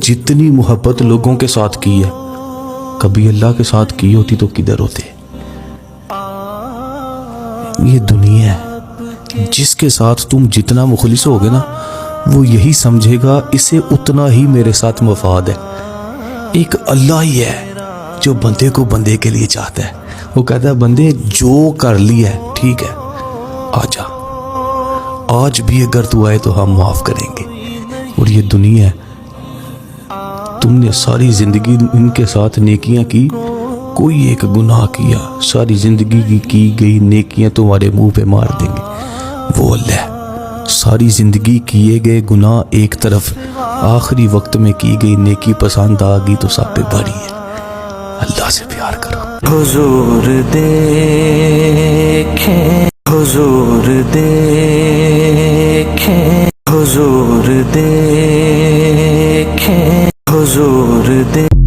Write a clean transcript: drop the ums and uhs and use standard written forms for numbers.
जितनी मोहब्बत लोगों के साथ की है, कभी अल्लाह के साथ की होती तो किधर होते। ये दुनिया है, जिसके साथ तुम जितना मुखलिस होगे ना, वो यही समझेगा इसे उतना ही मेरे साथ मफाद है। एक अल्लाह ही है जो बंदे को बंदे के लिए चाहता है। वो कहता है बंदे जो कर लिया है ठीक है, आजा, आज भी अगर तू आए तो हम माफ करेंगे। और ये दुनिया है, तुमने सारी जिंदगी इनके साथ नेकियां की, कोई एक गुनाह किया, सारी जिंदगी की गई नेकियां तुम्हारे मुंह पे मार देंगे। वो अल्लाह सारी जिंदगी किए गए गुनाह एक तरफ, आखिरी वक्त में की गई नेकी पसंद आ गई तो सब पे भारी है। अल्लाह से प्यार करो। हुजूर देखें, हुजूर देखें, हुजूर देखें, हुजूर देखें।